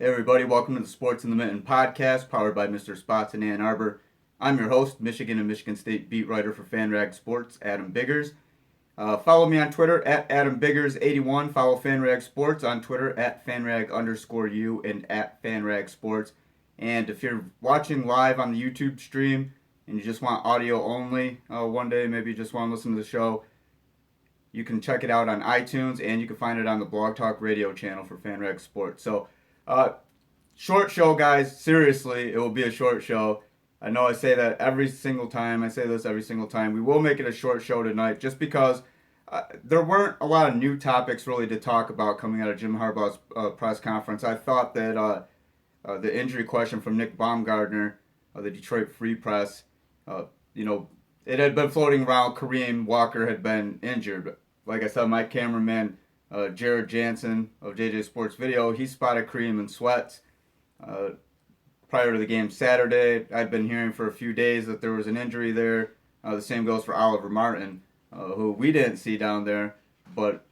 Hey everybody, welcome to the Sports in the Mitten podcast, powered by Mr. Spots in Ann Arbor. I'm your host, Michigan and Michigan State beat writer for FanRag Sports, Adam Biggers. Follow me on Twitter at AdamBiggers81. Follow FanRag Sports on Twitter at FanRag_U and at FanRag Sports. And if you're watching live on the YouTube stream and you just want audio only one day, maybe you just want to listen to the show, you can check it out on iTunes and you can find it on the Blog Talk Radio channel for FanRag Sports. So, short show, guys. Seriously, it will be a short show. I know I say that every single time. I say this every single time. We will make it a short show tonight just because there weren't a lot of new topics really to talk about coming out of Jim Harbaugh's press conference. I thought that the injury question from Nick Baumgardner, the Detroit Free Press, it had been floating around. Kareem Walker had been injured. Like I said, my cameraman, Jared Jansen of JJ Sports Video, he spotted Kareem in sweats prior to the game Saturday. I'd been hearing for a few days that there was an injury there. The same goes for Oliver Martin, who we didn't see down there, but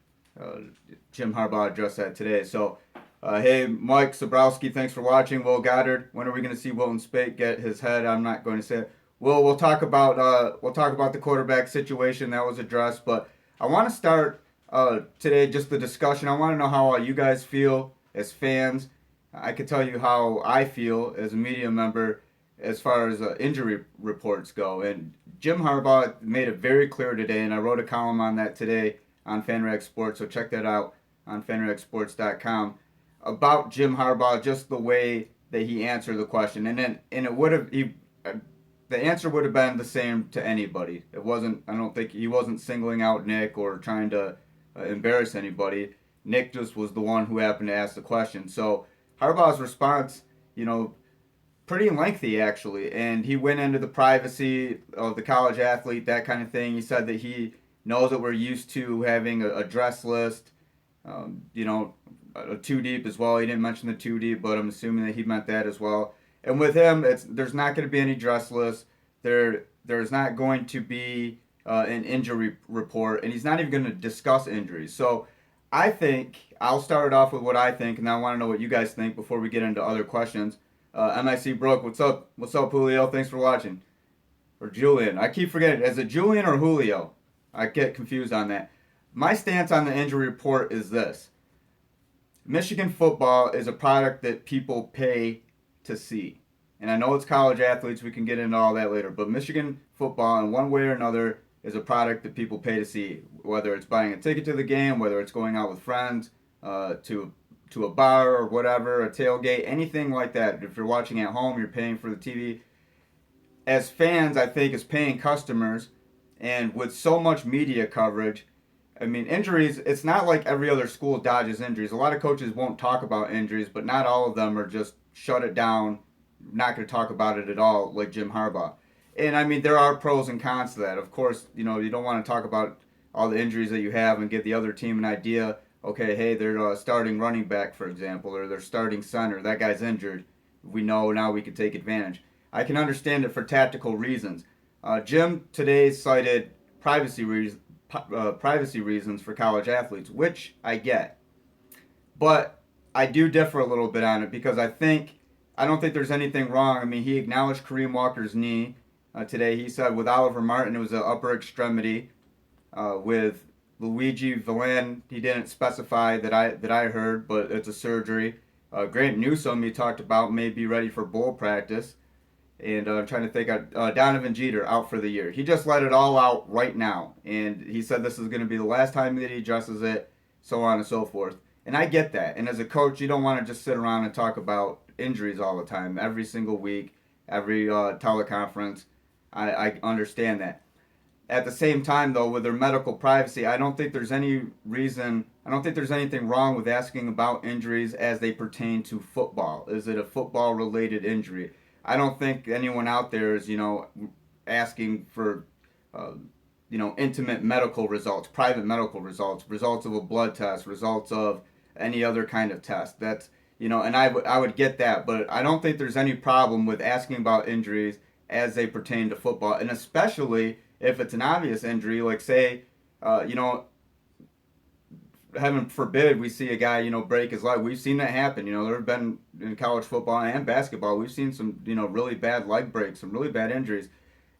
Jim Harbaugh addressed that today. So, hey, Mike Sobrowski, thanks for watching. Will Goddard, when are we going to see Wilton Spate get his head? I'm not going to say it. We'll talk about the quarterback situation that was addressed, but I want to start today just the discussion. I want to know how you guys feel as fans. I can tell you how I feel as a media member as far as injury reports go. And Jim Harbaugh made it very clear today, and I wrote a column on that today on FanRag Sports, so check that out on fanragsports.com, about Jim Harbaugh, just the way that he answered the question. And it would have the answer would have been the same to anybody. It wasn't. I don't think he wasn't singling out Nick or trying to embarrass anybody. Nick just was the one who happened to ask the question. So Harbaugh's response, pretty lengthy actually, and he went into the privacy of the college athlete, that kind of thing. He said that he knows that we're used to having a dress list, a two deep as well. He didn't mention the two deep, but I'm assuming that he meant that as well. And with him, there's not going to be any dress list. There's not going to be an injury report, and he's not even going to discuss injuries. So I think I'll start it off with what I think, and I want to know what you guys think before we get into other questions. MIC Brooke, what's up? What's up, Julio? Thanks for watching. Or Julian. I keep forgetting. Is it Julian or Julio? I get confused on that. My stance on the injury report is this. Michigan football is a product that people pay to see. And I know it's college athletes, we can get into all that later, but Michigan football in one way or another is a product that people pay to see, whether it's buying a ticket to the game, whether it's going out with friends, to a bar or whatever, a tailgate, anything like that. If you're watching at home, you're paying for the TV. As fans, I think, as paying customers, and with so much media coverage, I mean, injuries, it's not like every other school dodges injuries. A lot of coaches won't talk about injuries, but not all of them are just shut it down, not going to talk about it at all, like Jim Harbaugh. And I mean, there are pros and cons to that. Of course, you don't want to talk about all the injuries that you have and give the other team an idea. Okay, hey, they're starting running back, for example, or they're starting center. That guy's injured. We know now we can take advantage. I can understand it for tactical reasons. Jim today cited privacy reasons for college athletes, which I get. But I do differ a little bit on it because I don't think there's anything wrong. I mean, he acknowledged Kareem Walker's knee today. He said with Oliver Martin, it was an upper extremity. With Luigi Villan, he didn't specify that I heard, but it's a surgery. Grant Newsome, he talked about, may be ready for bowl practice. And I'm trying to think, Donovan Jeter out for the year. He just let it all out right now. And he said this is going to be the last time that he addresses it, so on and so forth. And I get that. And as a coach, you don't want to just sit around and talk about injuries all the time, every single week, every teleconference. I understand that. At the same time, though, with their medical privacy, I don't think there's anything wrong with asking about injuries as they pertain to football. Is it a football-related injury? I don't think anyone out there is, asking for, intimate medical results, private medical results, results of a blood test, results of any other kind of test. That's, and I would get that, but I don't think there's any problem with asking about injuries as they pertain to football, and especially if it's an obvious injury, like say, heaven forbid, we see a guy, break his leg. We've seen that happen. There have been in college football and basketball. We've seen some, really bad leg breaks, some really bad injuries.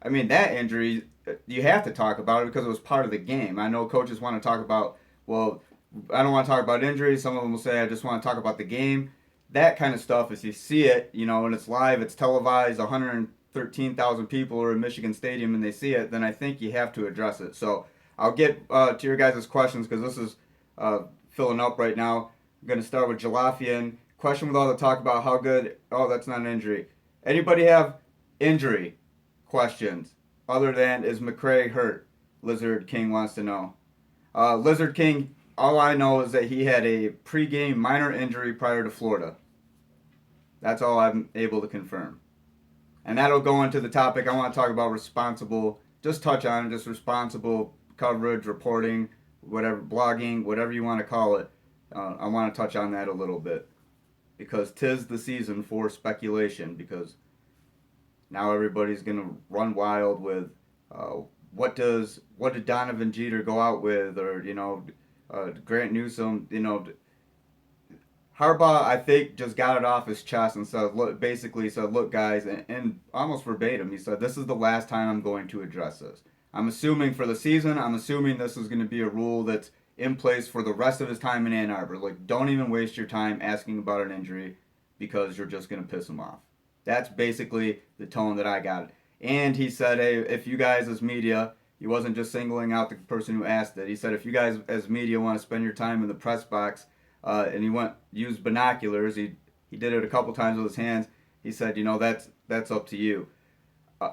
I mean, that injury, you have to talk about it because it was part of the game. I know coaches want to talk about, well, I don't want to talk about injuries. Some of them will say, I just want to talk about the game. That kind of stuff, if you see it, and it's live, it's televised, 113,000 people are in Michigan Stadium and they see it, then I think you have to address it. So I'll get to your guys' questions because this is filling up right now. I'm going to start with Jalafian. Question with all the talk about how good, oh, that's not an injury. Anybody have injury questions other than is McCray hurt? Lizard King wants to know. Lizard King, all I know is that he had a pregame minor injury prior to Florida. That's all I'm able to confirm. And that'll go into the topic I want to talk about responsible, just touch on it, just responsible coverage, reporting, whatever, blogging, whatever you want to call it. I want to touch on that a little bit because 'tis the season for speculation because now everybody's going to run wild with what did Donovan Jeter go out with or, Grant Newsome, Harbaugh, I think, just got it off his chest and said, look, basically said, look, guys, and almost verbatim, he said, this is the last time I'm going to address this. I'm assuming for the season, I'm assuming this is going to be a rule that's in place for the rest of his time in Ann Arbor. Like, don't even waste your time asking about an injury because you're just going to piss him off. That's basically the tone that I got. And he said, hey, if you guys as media, he wasn't just singling out the person who asked it. He said, if you guys as media want to spend your time in the press box, and he used binoculars. He did it a couple times with his hands. He said, that's up to you.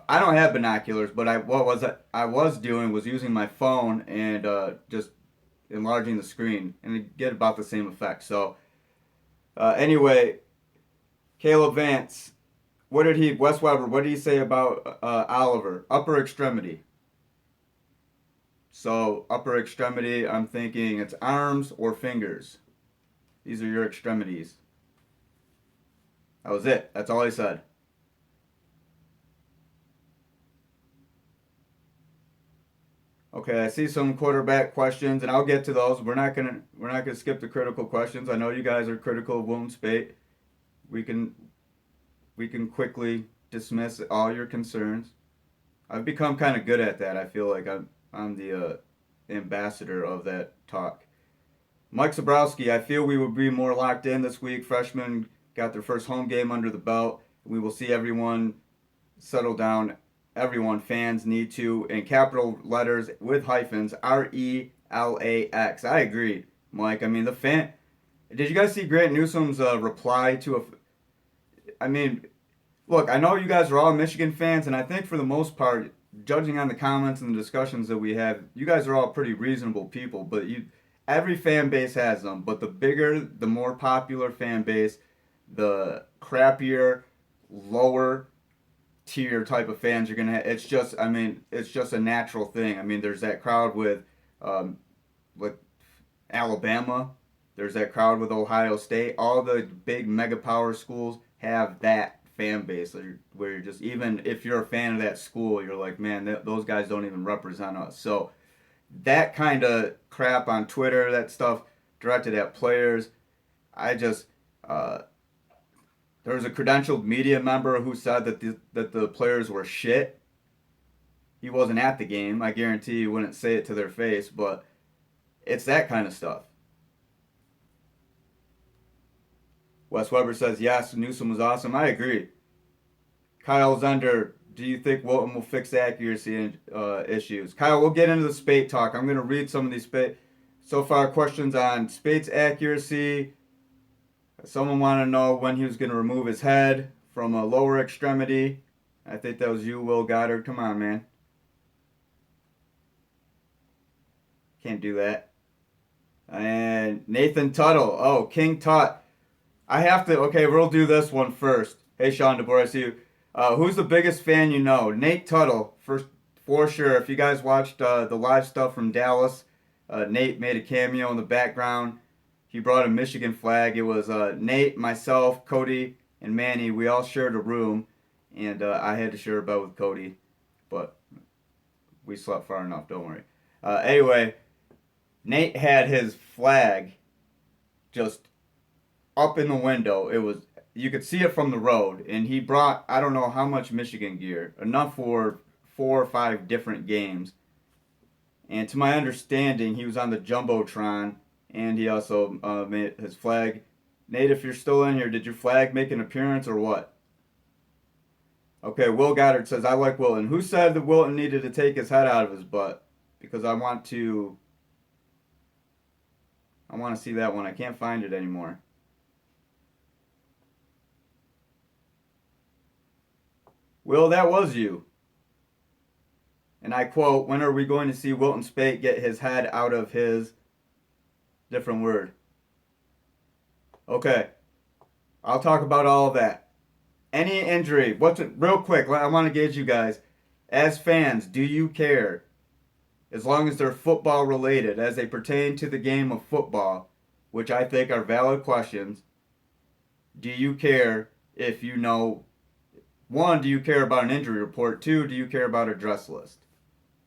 I don't have binoculars, but I was doing was using my phone and just enlarging the screen, and you get about the same effect. So anyway, Caleb Vance, Wes Weber, what did he say about Oliver? Upper extremity. So upper extremity, I'm thinking it's arms or fingers. These are your extremities. That was it. That's all he said. Okay, I see some quarterback questions, and I'll get to those. We're not gonna skip the critical questions. I know you guys are critical of Wilton Spate. We can quickly dismiss all your concerns. I've become kind of good at that. I feel like I'm the ambassador of that talk. Mike Zabrowski, I feel we will be more locked in this week. Freshmen got their first home game under the belt. We will see everyone settle down. Everyone, fans need to, in capital letters with hyphens, RELAX. I agree, Mike. I mean, did you guys see Grant Newsome's reply to look, I know you guys are all Michigan fans, and I think for the most part, judging on the comments and the discussions that we have, you guys are all pretty reasonable people, but every fan base has them, but the bigger, the more popular fan base, the crappier, lower tier type of fans you're gonna have. It's just a natural thing. I mean, there's that crowd with Alabama. There's that crowd with Ohio State. All the big mega power schools have that fan base where you're just, even if you're a fan of that school, you're like, man, those guys don't even represent us. So that kind of crap on Twitter, that stuff directed at players, there was a credentialed media member who said that the players were shit. He wasn't at the game. I guarantee he wouldn't say it to their face, but it's that kind of stuff. Wes Weber says, yes, Newsome was awesome. I agree. Kyle Zender, do you think Wilton will fix accuracy issues? Kyle, we'll get into the Spate talk. I'm going to read some of these Spate. So far, questions on Spate's accuracy. Someone wanted to know when he was going to remove his head from a lower extremity. I think that was you, Will Goddard. Come on, man. Can't do that. And Nathan Tuttle. Oh, King Tut. I have to, okay, we'll do this one first. Hey, Sean DeBoer, I see you. Who's the biggest fan you know? Nate Tuttle, for sure. If you guys watched the live stuff from Dallas, Nate made a cameo in the background. He brought a Michigan flag. It was Nate, myself, Cody, and Manny. We all shared a room, and I had to share a bed with Cody, but we slept far enough, don't worry. Anyway, Nate had his flag just up in the window. You could see it from the road, and he brought I don't know how much Michigan gear, enough for 4 or 5 different games. And to my understanding, he was on the jumbotron, and he also made his flag. Nate, if you're still in here, did your flag make an appearance or what? Okay, Will Goddard says I like Wilton. Who said that Wilton needed to take his head out of his butt? Because I want to see that one. I can't find it anymore. Will, that was you. And I quote, when are we going to see Wilton Speight get his head out of his different word? Okay. I'll talk about all of that. Any injury, real quick, I want to gauge you guys. As fans, do you care? As long as they're football related, as they pertain to the game of football, which I think are valid questions, do you care if you know, one, do you care about an injury report? Two, do you care about a dress list?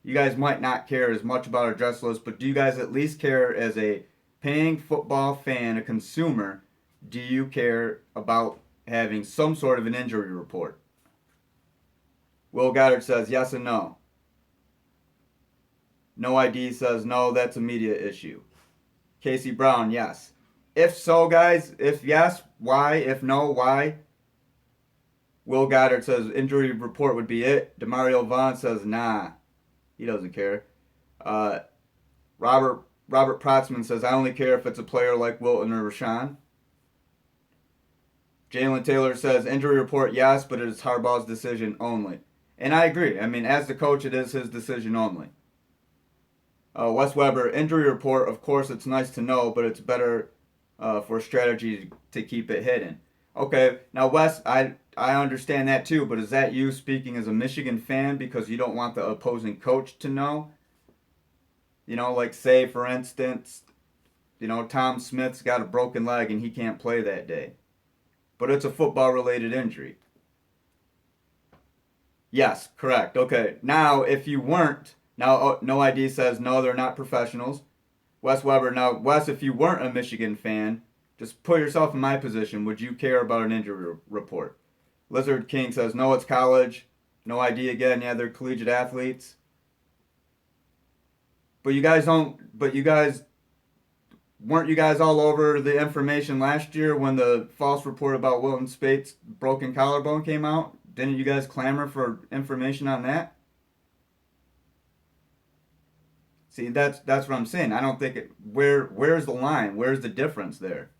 You guys might not care as much about a dress list, but do you guys at least care as a paying football fan, a consumer, do you care about having some sort of an injury report? Will Goddard says yes and no. No ID says no, that's a media issue. Casey Brown, yes. If so, guys, if yes, why? If no, why? Will Goddard says injury report would be it. Demario Vaughn says nah. He doesn't care. Robert Protzman says I only care if it's a player like Wilton or Rashawn. Jalen Taylor says injury report yes, but it is Harbaugh's decision only. And I agree. I mean, as the coach, it is his decision only. Wes Weber, injury report, of course, it's nice to know, but it's better for strategy to keep it hidden. Okay, now Wes, I understand that too, but is that you speaking as a Michigan fan because you don't want the opposing coach to know? You know, like say, for instance, Tom Smith's got a broken leg and he can't play that day. But it's a football-related injury. Yes, correct. Okay, now if you weren't, no ID says no, they're not professionals. Wes Weber, now Wes, if you weren't a Michigan fan, just put yourself in my position. Would you care about an injury report? Lizard King says no, it's college. No ID again. Yeah, they're collegiate athletes. But you guys weren't you guys all over the information last year when the false report about Wilton Speight's broken collarbone came out? Didn't you guys clamor for information on that? See, that's what I'm saying. I don't think where's the line? Where's the difference there?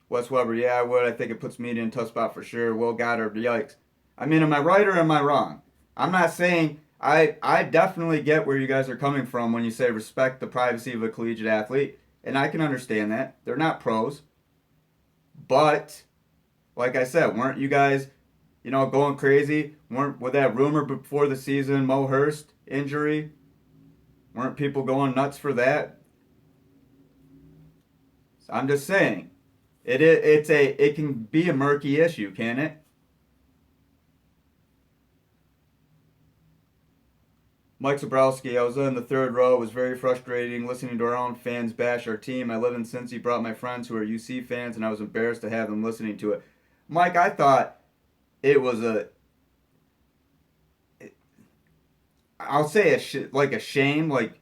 Wes Weber, yeah, I would. I think it puts media in a tough spot for sure. Will Goddard, yikes. I mean, am I right or am I wrong? I'm not saying I definitely get where you guys are coming from when you say respect the privacy of a collegiate athlete, and I can understand that. They're not pros. But, like I said, weren't you guys, going crazy? With that rumor before the season, Mo Hurst injury? Weren't people going nuts for that? So I'm just saying, it can be a murky issue, can it? Mike Zabrowski, I was in the third row. It was very frustrating listening to our own fans bash our team. I live in Cincy, brought my friends who are UC fans, and I was embarrassed to have them listening to it. Mike, I thought it was I'll say a shame, like,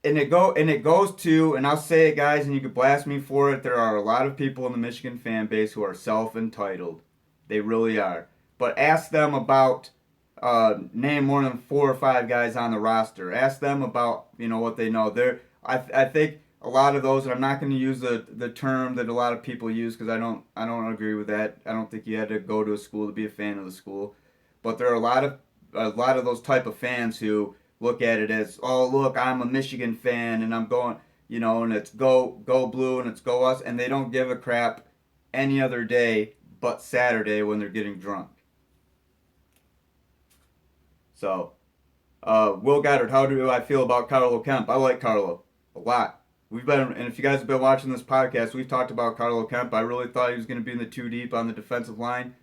and it goes to, and I'll say it, guys, and you could blast me for it. There are a lot of people in the Michigan fan base who are self-entitled. They really are. But ask them about. Name more than 4 or 5 guys on the roster. Ask them about what they know. I think a lot of those, and I'm not going to use the term that a lot of people use because I don't agree with that. I don't think you had to go to a school to be a fan of the school, but there are a lot of those type of fans who look at it as, oh look, I'm a Michigan fan and I'm going, and it's go blue and it's go us, and they don't give a crap any other day but Saturday when they're getting drunk. So, Will Goddard, how do I feel about Carlo Kemp? I like Carlo a lot. And if you guys have been watching this podcast, we've talked about Carlo Kemp. I really thought he was going to be in the 2 deep on the defensive line.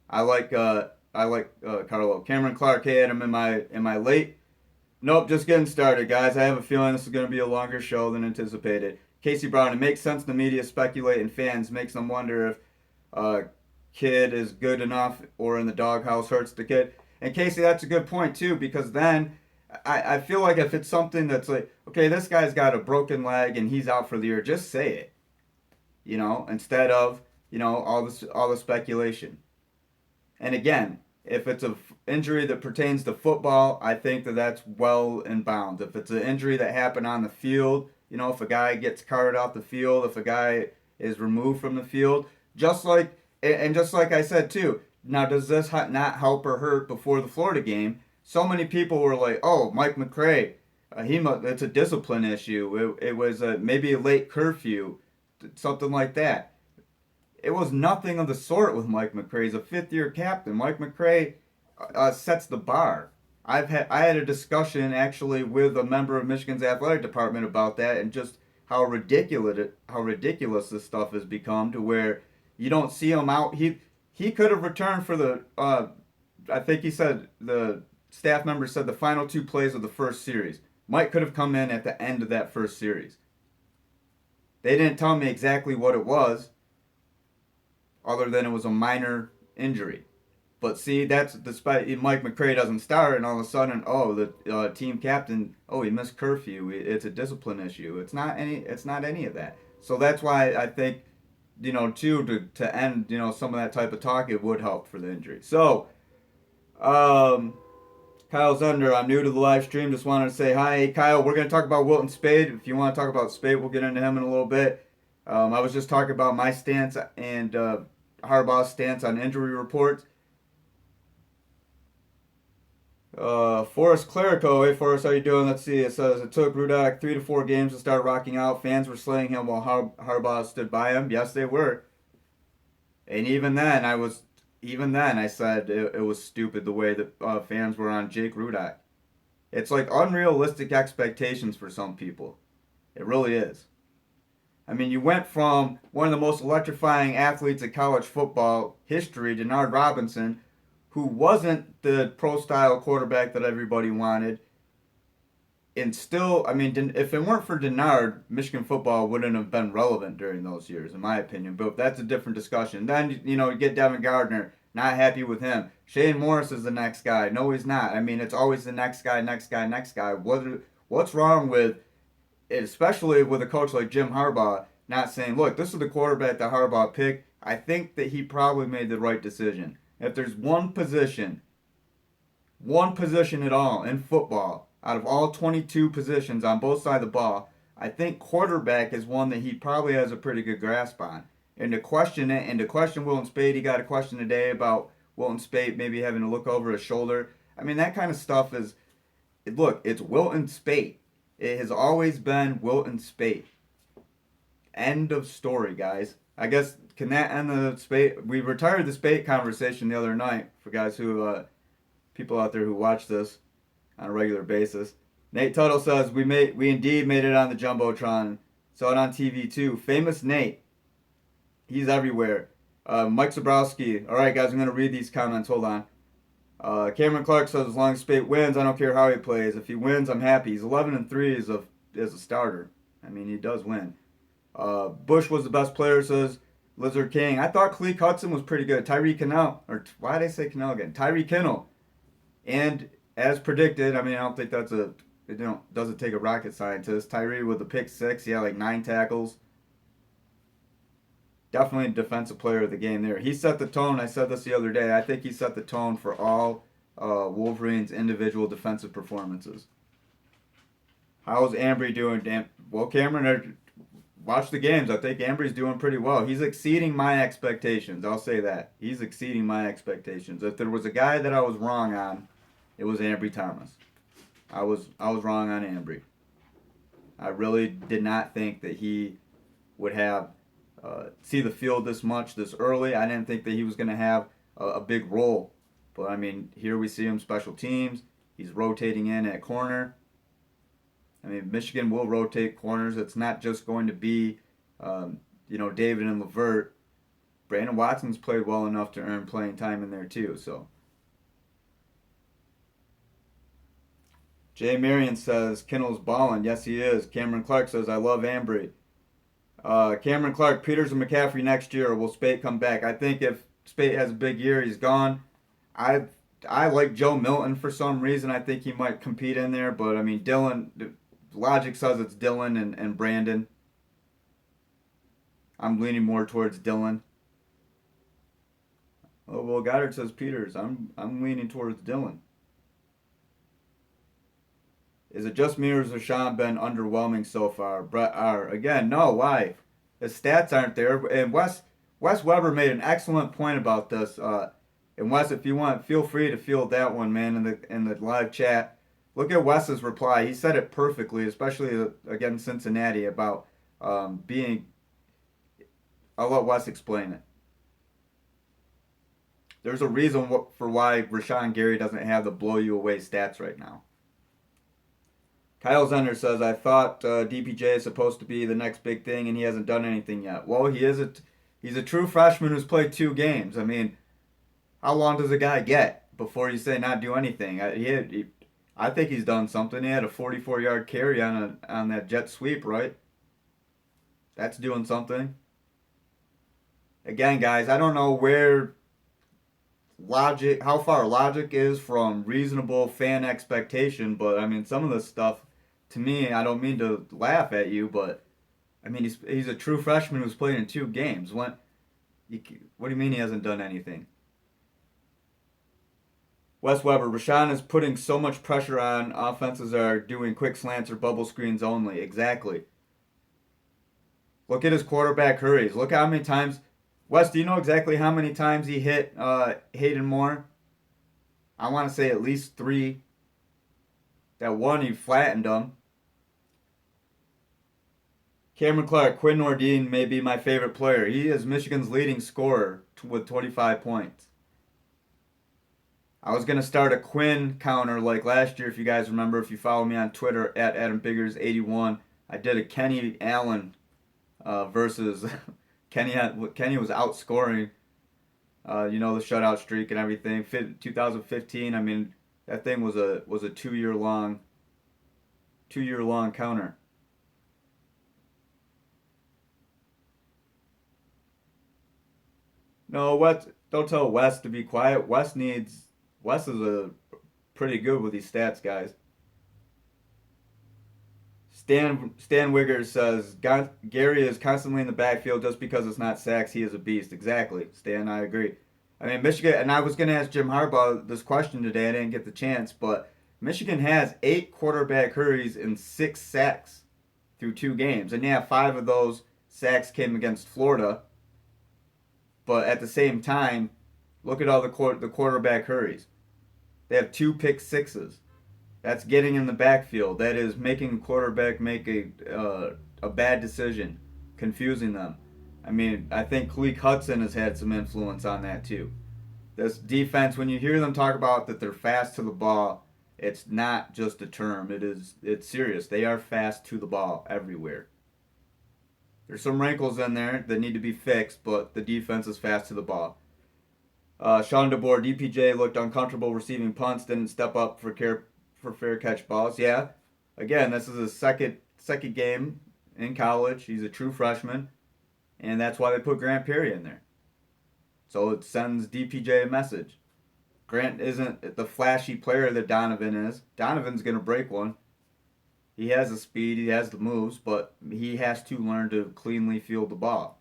I like I like Carlo. Cameron Clark, hey Adam, am I late? Nope, just getting started, guys. I have a feeling this is going to be a longer show than anticipated. Casey Brown, it makes sense the media speculate and fans makes them wonder if kid is good enough or in the doghouse hurts the kid. And Casey, that's a good point too, because then I feel like if it's something that's like, okay, this guy's got a broken leg and he's out for the year, just say it. Instead of, all the speculation. And again, if it's an injury that pertains to football, I think that that's well in bounds. If it's an injury that happened on the field, if a guy gets carted off the field, if a guy is removed from the field, just like I said too. Now, does this not help or hurt before the Florida game? So many people were like, "Oh, Mike McCray, it's a discipline issue. It was maybe a late curfew, something like that." It was nothing of the sort with Mike McCray. He's a fifth-year captain. Mike McCray sets the bar. I had a discussion actually with a member of Michigan's athletic department about that and just how ridiculous this stuff has become to where you don't see him out. He could have returned for the I think he said the staff member said the final two plays of the first series. Mike could have come in at the end of that first series. They didn't tell me exactly what it was, other than it was a minor injury. But see, that's despite Mike McCray doesn't start, and all of a sudden, the team captain, he missed curfew. It's a discipline issue. It's not any of that. So that's why I think, to end, some of that type of talk, it would help for the injury. So, Kyle Zender, I'm new to the live stream. Just wanted to say hi. Hey, Kyle, we're going to talk about Wilton Spade. If you want to talk about Spade, we'll get into him in a little bit. I was just talking about my stance and Harbaugh's stance on injury reports. Forrest Clerico, hey Forrest, how you doing? Let's see. It says it took Rudak 3 to 4 games to start rocking out. Fans were slaying him while Harbaugh stood by him. Yes, they were. And even then, I said it was stupid the way that fans were on Jake Rudak. It's like unrealistic expectations for some people. It really is. I mean, you went from one of the most electrifying athletes in college football history, Denard Robinson, who wasn't the pro-style quarterback that everybody wanted. And still, I mean, if it weren't for Denard, Michigan football wouldn't have been relevant during those years, in my opinion. But that's a different discussion. Then, you get Devin Gardner, not happy with him. Shane Morris is the next guy. No, he's not. I mean, it's always the next guy, next guy, next guy. What's wrong with, especially with a coach like Jim Harbaugh, not saying, look, this is the quarterback that Harbaugh picked. I think that he probably made the right decision. If there's one position at all in football, out of all 22 positions on both sides of the ball, I think quarterback is one that he probably has a pretty good grasp on. And to question Wilton Spade, he got a question today about Wilton Spade maybe having to look over his shoulder. I mean, that kind of stuff is, look, it's Wilton Spade. It has always been Wilton Spade. End of story, guys. I guess, can that end the Spade? We retired the Spade conversation the other night for guys who, people out there who watch this on a regular basis. Nate Tuttle says, we indeed made it on the Jumbotron. Saw it on TV too. Famous Nate. He's everywhere. Mike Zabrowski. All right, guys, I'm going to read these comments. Hold on. Cameron Clark says, as long as Spade wins, I don't care how he plays. If he wins, I'm happy. He's 11-3 as a starter. I mean, he does win. Bush was the best player, says Lizard King. I thought Khaleke Hudson was pretty good. Tyree Kinnell, or why did I say Kinnell again? Tyree Kinnell. And as predicted, I mean, I don't think doesn't take a rocket scientist. Tyree with the pick 6, he had like 9 tackles. Definitely a defensive player of the game there. He set the tone. I said this the other day. I think he set the tone for all Wolverines' individual defensive performances. How's Ambry doing? Well, Cameron, watch the games. I think Ambry's doing pretty well. He's exceeding my expectations. I'll say that. He's exceeding my expectations. If there was a guy that I was wrong on, it was Ambry Thomas. I was wrong on Ambry. I really did not think that he would have see the field this early. I didn't think that he was going to have a big role. But, I mean, here we see him special teams. He's rotating in at corner. I mean, Michigan will rotate corners. It's not just going to be, David and Levert. Brandon Watson's played well enough to earn playing time in there, too. So, Jay Marion says Kinnell's balling. Yes, he is. Cameron Clark says I love Ambry. Cameron Clark, Peters and McCaffrey next year. Will Spate come back? I think if Spate has a big year, he's gone. I I like Joe Milton for some reason. I think he might compete in there, but I mean Dylan. Logic says it's Dylan and Brandon. I'm leaning more towards Dylan. Oh well, Goddard says Peters. I'm leaning towards Dylan. Is it just me or has Rashawn been underwhelming so far? Brett R. Again, no. Why? The stats aren't there. And Wes Weber made an excellent point about this. And Wes, if you want, feel free to field that one, man, in the live chat. Look at Wes's reply. He said it perfectly, especially against Cincinnati about being. I'll let Wes explain it. There's a reason for why Rashawn Gary doesn't have the blow you away stats right now. Kyle Zender says, I thought DPJ is supposed to be the next big thing and he hasn't done anything yet. Well, he's a true freshman who's played 2 games. I mean, how long does a guy get before you say not do anything? I think he's done something. He had a 44-yard carry on that jet sweep, right? That's doing something. Again, guys, I don't know how far logic is from reasonable fan expectation, but I mean, some of this stuff, to me, I don't mean to laugh at you, but I mean, he's a true freshman who's played in 2 games. What do you mean he hasn't done anything? Wes Weber, Rashawn is putting so much pressure on offenses that are doing quick slants or bubble screens only. Exactly. Look at his quarterback hurries. Look how many times. Wes, do you know exactly how many times he hit Hayden Moore? I want to say at least 3. That one, he flattened him. Cameron Clark, Quinn Nordine may be my favorite player. He is Michigan's leading scorer with 25 points. I was going to start a Quinn counter like last year, if you guys remember. If you follow me on Twitter, at AdamBiggers81. I did a Kenny Allen versus... Kenny was outscoring, the shutout streak and everything. 2015, I mean, that thing was a 2-year long counter. No, don't tell Wes to be quiet. Wes is a pretty good with these stats, guys. Stan Wiggers says Gary is constantly in the backfield just because it's not sacks. He is a beast. Exactly, Stan. I agree. I mean, Michigan, and I was going to ask Jim Harbaugh this question today. I didn't get the chance, but Michigan has 8 quarterback hurries and 6 sacks through 2 games, and yeah, 5 of those sacks came against Florida. But at the same time, look at all the quarterback hurries. They have 2 pick sixes. That's getting in the backfield. That is making the quarterback make a bad decision, confusing them. I mean, I think Khaleke Hudson has had some influence on that too. This defense, when you hear them talk about that they're fast to the ball, it's not just a term. It's serious. They are fast to the ball everywhere. There's some wrinkles in there that need to be fixed, but the defense is fast to the ball. Sean DeBoer, DPJ looked uncomfortable receiving punts, didn't step up for fair catch balls. Yeah, again, this is his second game in college. He's a true freshman, and that's why they put Grant Perry in there. So it sends DPJ a message. Grant isn't the flashy player that Donovan is. Donovan's going to break one. He has the speed, he has the moves, but he has to learn to cleanly field the ball.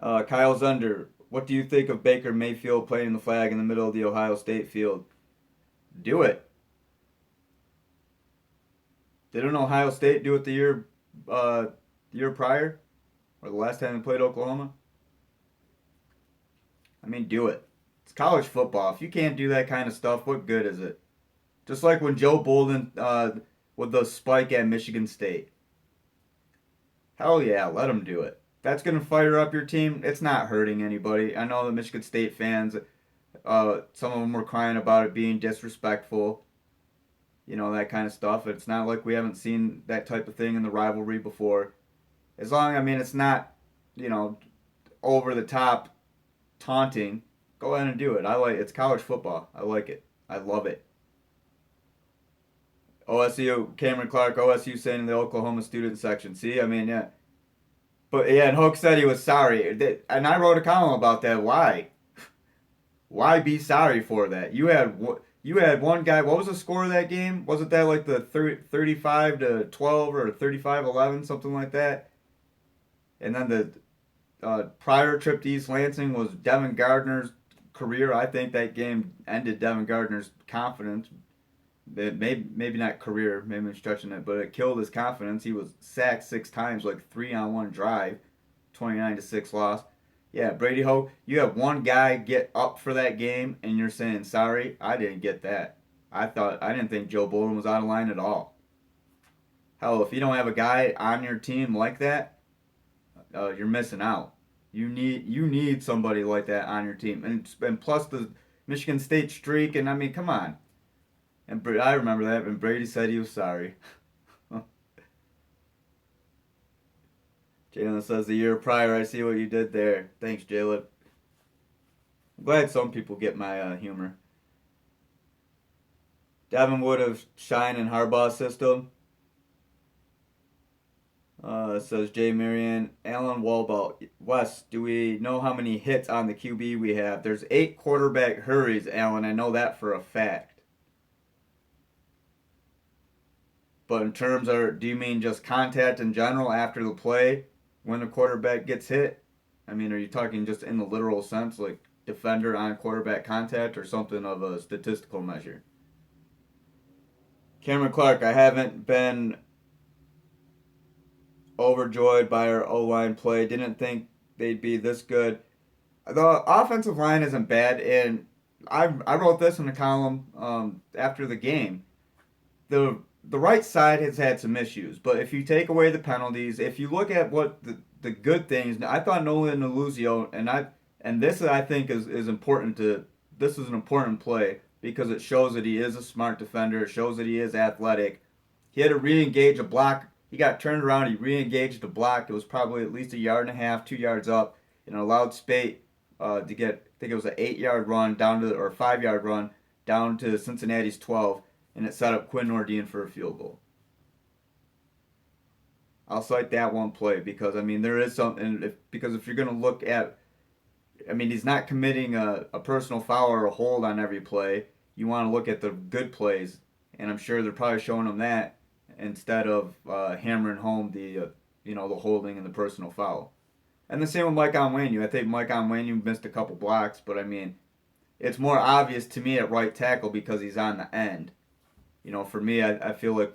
Kyle Zunder, what do you think of Baker Mayfield playing the flag in the middle of the Ohio State field? Do it. Didn't Ohio State do it the year prior? Or the last time they played Oklahoma? I mean, do it. It's college football. If you can't do that kind of stuff, what good is it? Just like when Joe Bolden with the spike at Michigan State. Hell yeah, let him do it. That's going to fire up your team. It's not hurting anybody. I know the Michigan State fans, some of them were crying about it being disrespectful, that kind of stuff. It's not like we haven't seen that type of thing in the rivalry before. It's not, over the top taunting. go ahead and do it. It's college football. I like it. I love it. OSU, Cameron Clark, OSU saying in the Oklahoma student section. See, I mean, yeah. But yeah, and Hook said he was sorry. And I wrote a column about that. Why? Why be sorry for that? You had one guy. What was the score of that game? Wasn't that like the 35-12 or 35-11, something like that? And then the prior trip to East Lansing was Devin Gardner's career. I think that game ended Devin Gardner's confidence. Maybe not career, maybe I'm stretching it, but it killed his confidence. He was sacked 6 times, like 3-on-1 drive, 29-6 loss. Yeah, Brady Hoke, you have one guy get up for that game, and you're saying sorry. I didn't get that. I didn't think Joe Bolden was out of line at all. Hell, if you don't have a guy on your team like that, you're missing out. You need somebody like that on your team, and plus the Michigan State streak, and I mean, come on. And I remember that, and Brady said he was sorry. Jalen says the year prior, I see what you did there. Thanks, Jalen. I'm glad some people get my humor. Devin would have shined in Harbaugh's system. Says Jay Marion. Alan Walball. Wes, do we know how many hits on the QB we have? There's 8 quarterback hurries, Alan. I know that for a fact. But in terms of, do you mean just contact in general after the play when a quarterback gets hit? I mean, are you talking just in the literal sense, like defender on quarterback contact, or something of a statistical measure? Cameron Clark, I haven't been overjoyed by our O-line play. Didn't think they'd be this good. The offensive line isn't bad, and I wrote this in a column after the game. The right side has had some issues, but if you take away the penalties, if you look at what the good things, I thought Nolan Naluzio, and this I think is important this is an important play because it shows that he is a smart defender. It shows that he is athletic. He had to re-engage a block. He got turned around. He re-engaged a block. It was probably at least 1.5 yards, 2 yards up, and allowed Spate to get, I think it was an 8-yard run down to, or a 5-yard run down to Cincinnati's 12. And it set up Quinn Nordine for a field goal. I'll cite that one play because, I mean, there is something, because if you're going to look at, I mean, he's not committing a personal foul or a hold on every play. You want to look at the good plays, and I'm sure they're probably showing him that instead of hammering home the holding and the personal foul. And the same with Mike Onwenu. I think Mike Onwenu missed a couple blocks, but, I mean, it's more obvious to me at right tackle because he's on the end. For me, I feel like,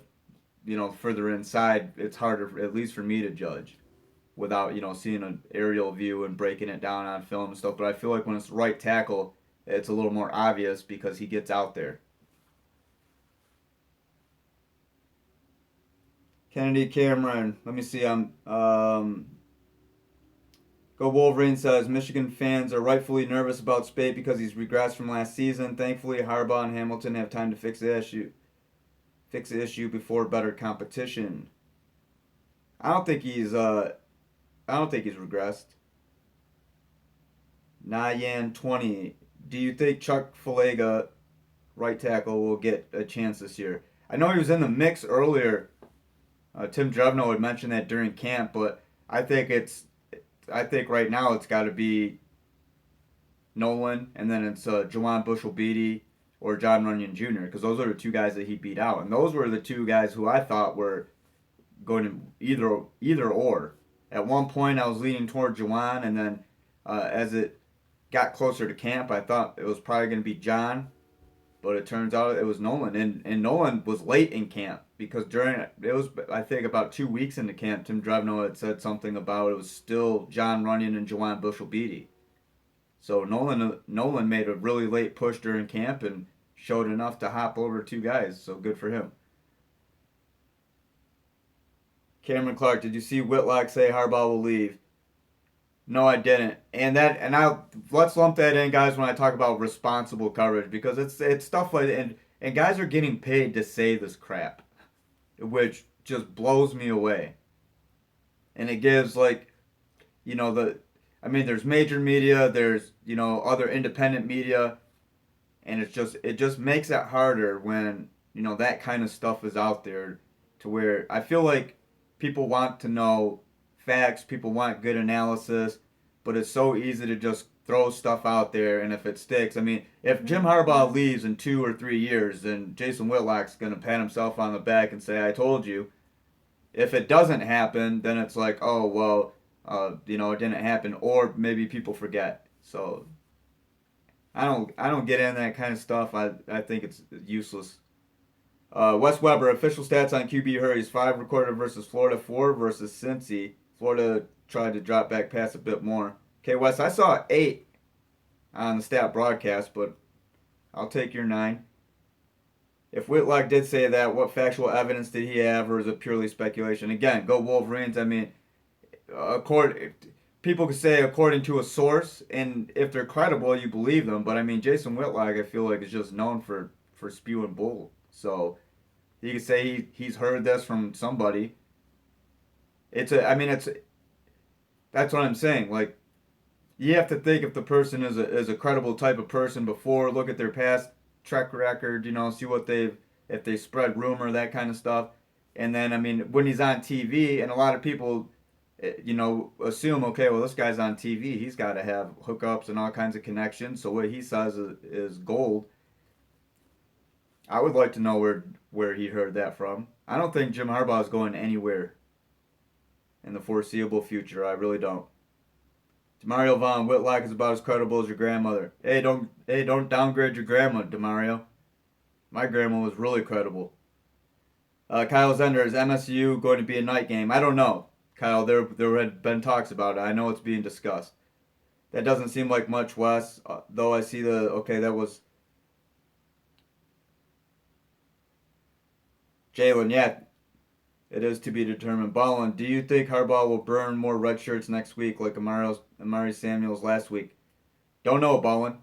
further inside, it's harder, at least for me, to judge without, seeing an aerial view and breaking it down on film and stuff. But I feel like when it's right tackle, it's a little more obvious because he gets out there. Kennedy Cameron, let me see. Go Wolverine says Michigan fans are rightfully nervous about Spate because he's regressed from last season. Thankfully, Harbaugh and Hamilton have time to fix the issue before better competition. I don't think he's regressed. Nayan 20. Do you think Chuck Falaga, right tackle, will get a chance this year? I know he was in the mix earlier. Tim Drevno had mentioned that during camp, but I think right now it's got to be Nolan, and then it's Jawan Bushell-Beatty or John Runyon Jr., because those are the 2 guys that he beat out. And those were the 2 guys who I thought were going to either or. At one point, I was leaning toward Jawan, and then as it got closer to camp, I thought it was probably going to be John, but it turns out it was Nolan. And Nolan was late in camp, because it was, I think, about 2 weeks into camp, Tim Drevno had said something about it was still John Runyon and Jawan Bushell-Beatty. So Nolan made a really late push during camp and showed enough to hop over 2 guys. So good for him. Cameron Clark, did you see Whitlock say Harbaugh will leave? No, I didn't. Let's lump that in, guys, when I talk about responsible coverage, because it's stuff like that, and guys are getting paid to say this crap, which just blows me away. And it gives, like, I mean, there's major media, there's other independent media, and it just makes it harder when that kind of stuff is out there, to where I feel like people want to know facts, people want good analysis, but it's so easy to just throw stuff out there, and if it sticks, I mean, if Jim Harbaugh leaves in 2 or 3 years, then Jason Whitlock's gonna pat himself on the back and say, "I told you." If it doesn't happen, then it's like, oh well, it didn't happen, or maybe people forget. So I don't get in that kind of stuff. I think it's useless. Wes Weber, official stats on QB hurries: 5 recorded versus Florida, 4 versus Cincy. Florida tried to drop back pass a bit more. Okay, Wes, I saw 8 on the stat broadcast, but I'll take your 9. If Whitlock did say that, what factual evidence did he have, or is it purely speculation? Again, go Wolverines. I mean, people could say according to a source, and if they're credible, you believe them. But I mean, Jason Whitlock, I feel like is just known for spewing bull. So he could say he's heard this from somebody. I mean, that's what I'm saying. Like, you have to think if the person is a credible type of person before, look at their past track record, see what if they spread rumor, that kind of stuff. And then, I mean, when he's on TV, and a lot of people, assume, okay, well, this guy's on TV, he's got to have hookups and all kinds of connections. So what he says is gold. I would like to know where he heard that from. I don't think Jim Harbaugh is going anywhere in the foreseeable future. I really don't. Demario Vaughn, Whitlock is about as credible as your grandmother. Hey, don't downgrade your grandma, Demario. My grandma was really credible. Kyle Zender, is MSU going to be a night game? I don't know, Kyle. There had been talks about it. I know it's being discussed. That doesn't seem like much, Wes. Though I see that was Jalen. Yeah, it is to be determined. Ballin, do you think Harbaugh will burn more red shirts next week like Amari Samuels last week? Don't know, Ballin.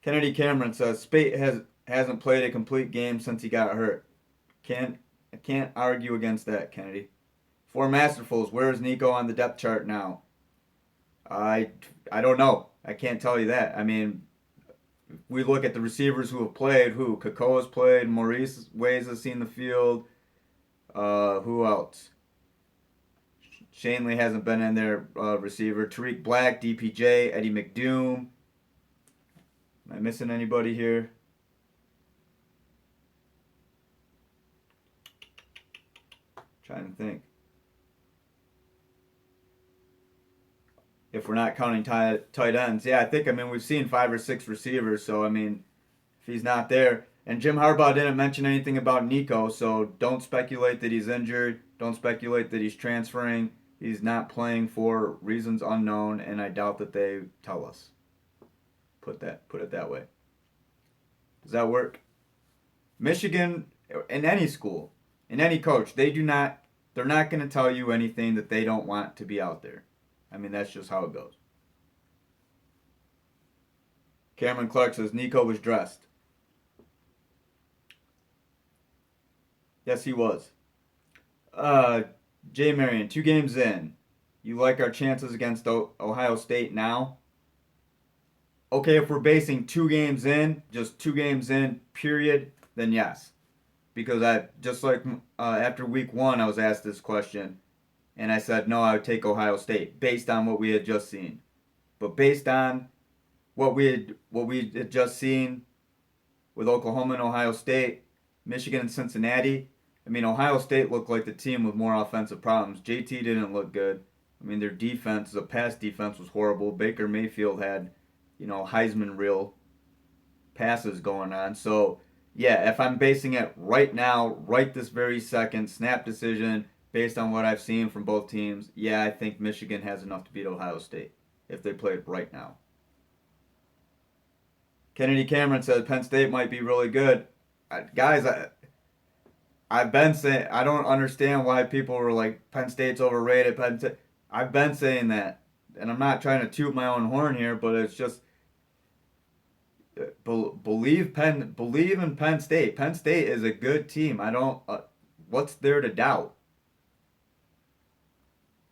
Kennedy Cameron says Spate hasn't played a complete game since he got hurt. I can't argue against that, Kennedy. For Masterfuls, where is Nico on the depth chart now? I don't know. I can't tell you that. I mean, we look at the receivers who have played. Kakoa's played. Maurice Ways has seen the field. Who else? Shanley hasn't been in there. Receiver. Tariq Black, DPJ, Eddie McDoom. Am I missing anybody here? Trying to think. If we're not counting tight ends, yeah, I mean we've seen 5 or 6 receivers. So I mean, if he's not there, and Jim Harbaugh didn't mention anything about Nico, so don't speculate that he's injured. Don't speculate that he's transferring. He's not playing for reasons unknown, and I doubt that they tell us. Put it that way. Does that work? Michigan, in any school, in any coach, they're not going to tell you anything that they don't want to be out there. I mean, that's just how it goes. Cameron Clark says Nico was dressed. Yes, he was. Jay Marion, 2 games in. You like our chances against Ohio State now? Okay, if we're basing 2 games in, just 2 games in, period, then yes. Because after week 1, I was asked this question, and I said no, I would take Ohio State based on what we had just seen. But based on what we had just seen with Oklahoma and Ohio State, Michigan and Cincinnati, I mean, Ohio State looked like the team with more offensive problems. JT didn't look good. I mean, their defense, the pass defense was horrible. Baker Mayfield had, Heisman reel passes going on. So, yeah, if I'm basing it right now, right this very second, snap decision, based on what I've seen from both teams, yeah, I think Michigan has enough to beat Ohio State if they played right now. Kennedy Cameron said Penn State might be really good. Guys, I've been saying, I don't understand why people were like, Penn State's overrated. I've been saying that. And I'm not trying to toot my own horn here, but it's just, believe in Penn State. Penn State is a good team. What's there to doubt?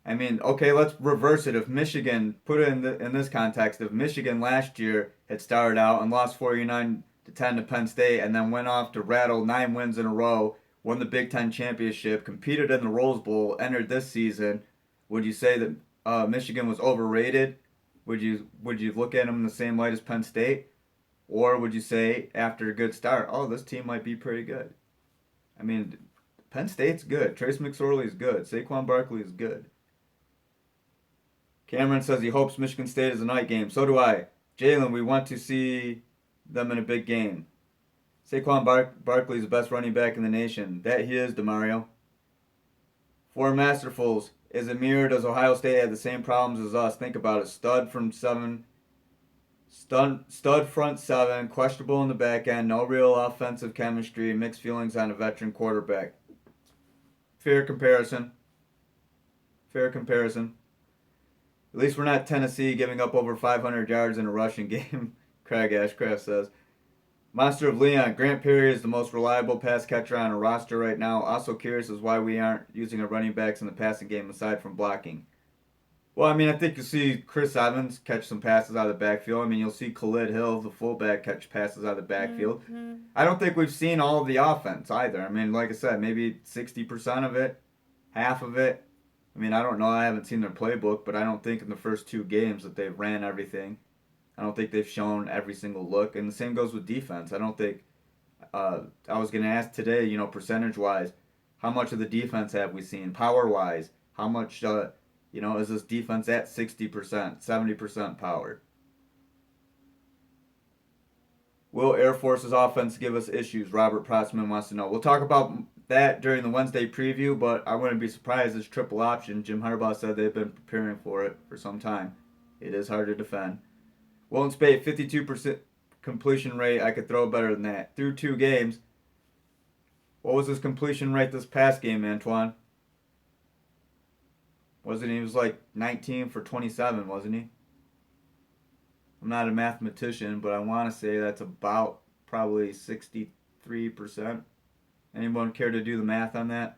I mean, okay, let's reverse it. If Michigan, put it in this context, if Michigan last year had started out and lost 49-10 to Penn State and then went off to rattle 9 wins in a row, won the Big Ten championship, competed in the Rose Bowl, entered this season, would you say that Michigan was overrated? Would you look at them in the same light as Penn State? Or would you say after a good start, oh, this team might be pretty good? I mean, Penn State's good. Trace McSorley is good. Saquon Barkley is good. Cameron says he hopes Michigan State is a night game. So do I. Jalen, we want to see them in a big game. Saquon Barkley is the best running back in the nation. That he is, DeMario. For Masterfuls, is it mirrored? Does Ohio State have the same problems as us? Think about it. Stud front seven, questionable in the back end, no real offensive chemistry, mixed feelings on a veteran quarterback. Fair comparison. At least we're not Tennessee giving up over 500 yards in a rushing game, Craig Ashcraft says. Monster of Leon, Grant Perry is the most reliable pass catcher on a roster right now. Also curious as why we aren't using our running backs in the passing game aside from blocking. Well, I mean, I think you'll see Chris Evans catch some passes out of the backfield. I mean, you'll see Khalid Hill, the fullback, catch passes out of the backfield. Mm-hmm. I don't think we've seen all of the offense either. I mean, like I said, maybe 60% of it, half of it. I mean, I don't know. I haven't seen their playbook, but I don't think in the first 2 games that they've ran everything. I don't think they've shown every single look. And the same goes with defense. I don't think I was going to ask today, percentage-wise, how much of the defense have we seen? Power-wise, how much, is this defense at 60%, 70% power? Will Air Force's offense give us issues? Robert Prossman wants to know. We'll talk about that during the Wednesday preview, but I wouldn't be surprised. It's triple option. Jim Harbaugh said they've been preparing for it for some time. It is hard to defend. Won't Spade, 52% completion rate. I could throw better than that. Through 2 games. What was his completion rate this past game, Antoine? He was like 19 for 27, wasn't he? I'm not a mathematician, but I want to say that's about probably 63%. Anyone care to do the math on that?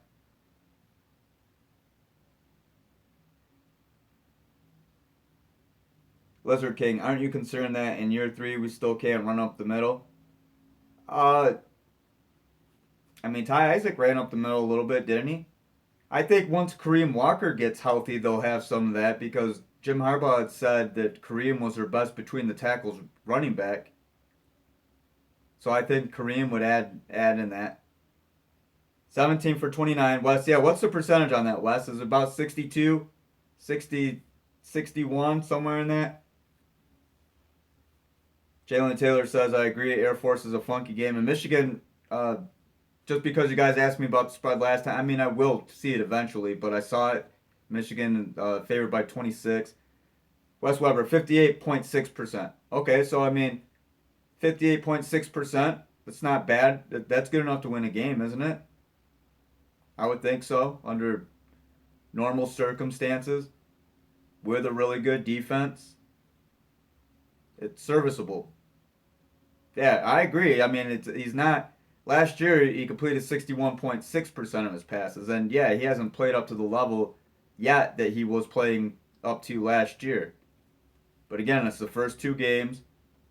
Lizard King, aren't you concerned that in year 3 we still can't run up the middle? I mean, Ty Isaac ran up the middle a little bit, didn't he? I think once Kareem Walker gets healthy, they'll have some of that because Jim Harbaugh had said that Kareem was their best between the tackles running back. So I think Kareem would add in that. 17 for 29. Wes, yeah, what's the percentage on that, Wes? Is it about 62, 60, 61, somewhere in that? Jalen Taylor says, I agree, Air Force is a funky game. And Michigan, just because you guys asked me about the spread last time, I mean, I will see it eventually, but I saw it. Michigan favored by 26. Wes Weber, 58.6%. Okay, so I mean, 58.6%, that's not bad. That's good enough to win a game, isn't it? I would think so, under normal circumstances. With a really good defense. It's serviceable. Yeah, I agree. I mean, he's not... Last year, he completed 61.6% of his passes. And yeah, he hasn't played up to the level yet that he was playing up to last year. But again, it's the first 2 games.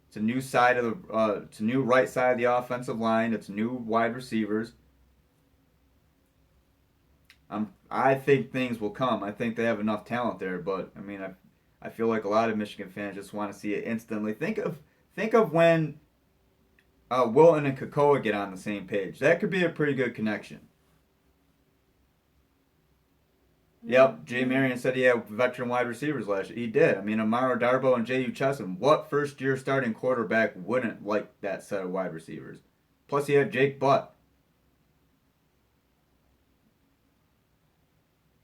It's a new it's a new right side of the offensive line. It's new wide receivers. I think things will come. I think they have enough talent there. But I mean, I feel like a lot of Michigan fans just want to see it instantly. Think of when Wilton and Kakoa get on the same page. That could be a pretty good connection. Yep, Jay Marion said he had veteran wide receivers last year. He did. I mean, Amaro Darboh and J.U. Chesson. What first-year starting quarterback wouldn't like that set of wide receivers? Plus, he had Jake Butt.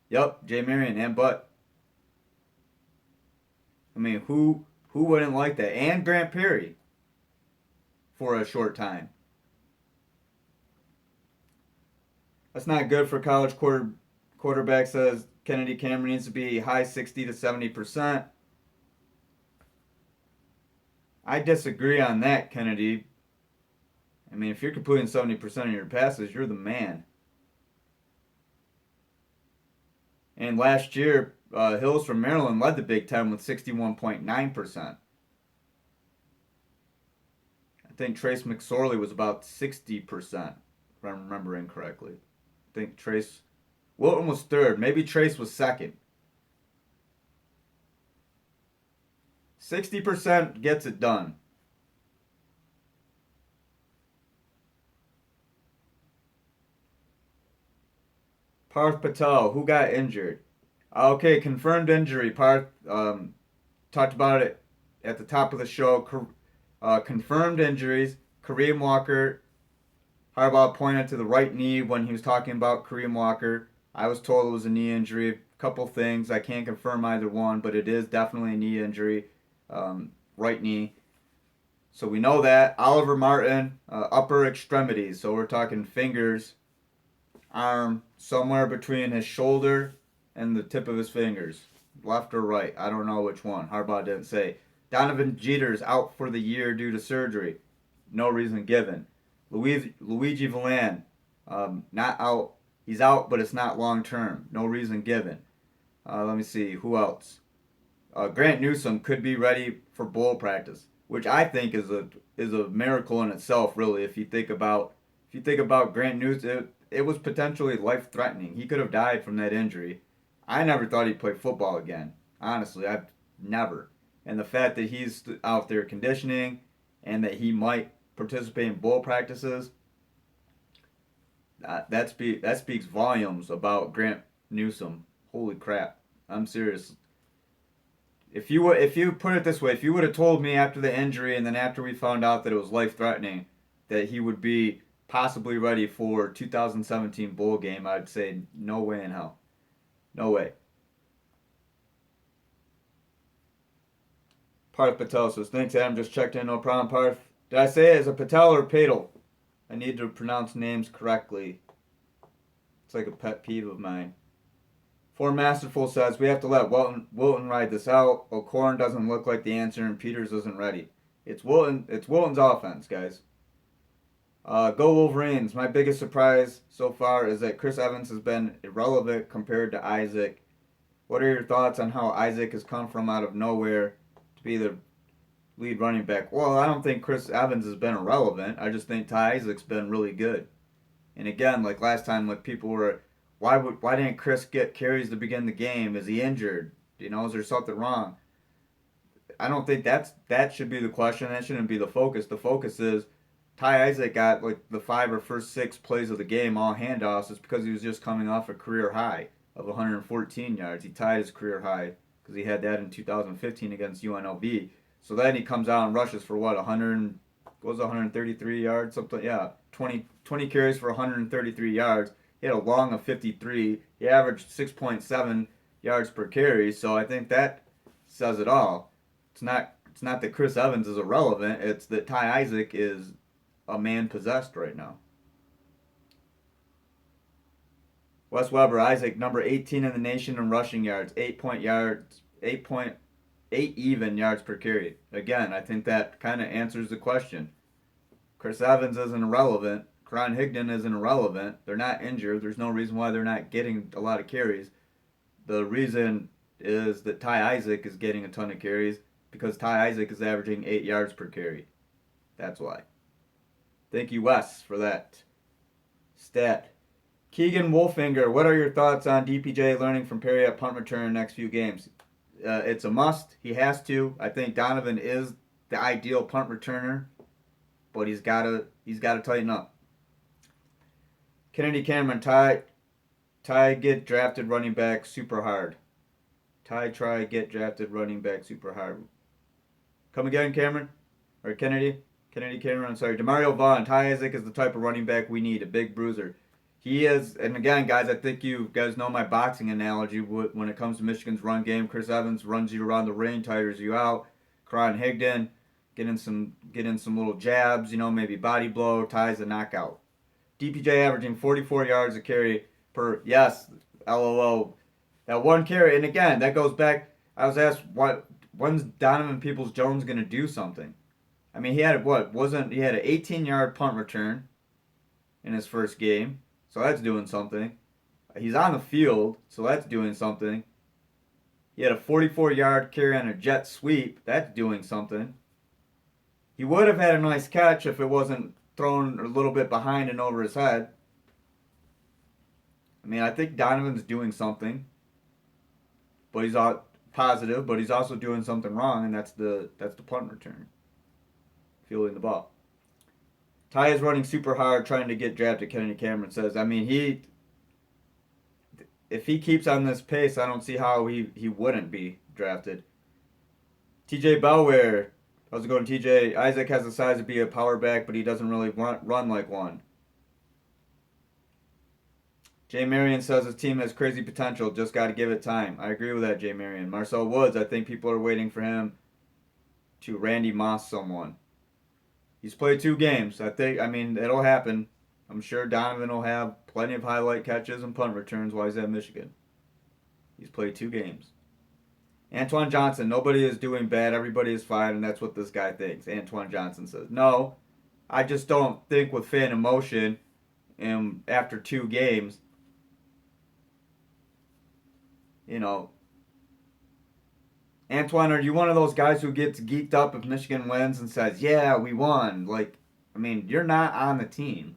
Yep, Jay Marion and Butt. I mean, who wouldn't like that? And Grant Perry for a short time. That's not good for college quarterback, says Kennedy. Cameron needs to be high 60 to 70%. I disagree on that, Kennedy. I mean, if you're completing 70% of your passes, you're the man. And last year, Hills from Maryland led the Big Ten with 61.9%. I think Trace McSorley was about 60%, if I'm remembering correctly. I think Trace Wilton was third. Maybe Trace was second. 60% gets it done. Parth Patel, who got injured? Okay, confirmed injury. Parth talked about it at the top of the show. Confirmed injuries. Kareem Walker. Harbaugh pointed to the right knee when he was talking about Kareem Walker. I was told it was a knee injury. A couple things. I can't confirm either one, but it is definitely a knee injury. Right knee. So we know that. Oliver Martin, upper extremities. So we're talking fingers, arm, somewhere between his shoulder and the tip of his fingers. Left or right. I don't know which one. Harbaugh didn't say. Donovan Jeter's out for the year due to surgery. No reason given. Luigi Villan, not out. He's out, but it's not long term. No reason given. Let me see. Who else? Grant Newsome could be ready for bowl practice, which I think is a miracle in itself. Really, if you think about Grant Newsome, it was potentially life threatening. He could have died from that injury. I never thought he'd play football again. Honestly, I've never. And the fact that he's out there conditioning and that he might participate in bowl practices, that speaks volumes about Grant Newsome. Holy crap. I'm serious. If you put it this way, if you would have told me after the injury and then after we found out that it was life threatening that he would be possibly ready for 2017 bowl game, I'd say no way in hell. No way. Parth Patel says, thanks Adam, just checked in, no problem Parth. Did I say it as a Patel or Patel? I need to pronounce names correctly. It's like a pet peeve of mine. For Masterful says, we have to let Wilton ride this out. O'Corn doesn't look like the answer and Peters isn't ready. It's Wilton's offense, guys. Go Wolverines. My biggest surprise so far is that Chris Evans has been irrelevant compared to Isaac. What are your thoughts on how Isaac has come from out of nowhere to be the lead running back? Well, I don't think Chris Evans has been irrelevant. I just think Ty Isaac's been really good. And again, like last time, like people were, why didn't Chris get carries to begin the game? Is he injured? Is there something wrong? I don't think that should be the question. That shouldn't be the focus. The focus is Ty Isaac got like the 5 or first 6 plays of the game, all handoffs. It's because he was just coming off a career high of 114 yards. He tied his career high because he had that in 2015 against UNLV. So then he comes out and rushes for what, 133 yards, something, yeah, 20 carries for 133 yards. He had a long of 53. He averaged 6.7 yards per carry. So I think that says it all. It's not that Chris Evans is irrelevant. It's that Ty Isaac is a man possessed right now. Wes Weber, Isaac, number 18 in the nation in rushing yards, 8.8 even yards per carry. Again, I think that kind of answers the question. Chris Evans isn't irrelevant. Karan Higdon isn't irrelevant. They're not injured. There's no reason why they're not getting a lot of carries. The reason is that Ty Isaac is getting a ton of carries because Ty Isaac is averaging 8 yards per carry. That's why. Thank you, Wes, for that stat. Keegan Wolfinger, what are your thoughts on DPJ learning from Perry at punt return next few games? It's a must. He has to. I think Donovan is the ideal punt returner, but he's got to tighten up. Kennedy Cameron, Ty get drafted running back super hard. Try get drafted running back super hard. Come again, Cameron? Or Kennedy? Kennedy Cameron, I'm sorry. Demario Vaughn, Ty Isaac is the type of running back we need, a big bruiser. He is, and again, guys, I think you guys know my boxing analogy when it comes to Michigan's run game. Chris Evans runs you around the ring, tires you out. Karan Higdon, get in some little jabs, maybe body blow, ties a knockout. DPJ averaging 44 yards a carry per, yes, LOL. That one carry, and again, that goes back, I was asked, when's Donovan Peoples-Jones going to do something? I mean, he had an 18-yard punt return in his first game, so that's doing something. He's on the field, so that's doing something. He had a 44-yard carry on a jet sweep. That's doing something. He would have had a nice catch if it wasn't thrown a little bit behind and over his head. I mean, I think Donovan's doing something, but he's positive, but he's also doing something wrong, and that's the punt return, fielding the ball. Ty is running super hard trying to get drafted, Kennedy Cameron says. I mean, if he keeps on this pace, I don't see how he wouldn't be drafted. TJ Bellware, how's it going, TJ? Isaac has the size to be a power back, but he doesn't really run like one. Jay Marion says his team has crazy potential, just got to give it time. I agree with that, Jay Marion. Marcel Woods, I think people are waiting for him to Randy Moss someone. He's played 2 games. I mean, it'll happen. I'm sure Donovan will have plenty of highlight catches and punt returns while he's at Michigan. He's played 2 games. Antoine Johnson, nobody is doing bad. Everybody is fine, and that's what this guy thinks. Antoine Johnson says. No, I just don't think with fan emotion and after 2 games, you know, Antoine, are you one of those guys who gets geeked up if Michigan wins and says, yeah, we won? Like, I mean, you're not on the team.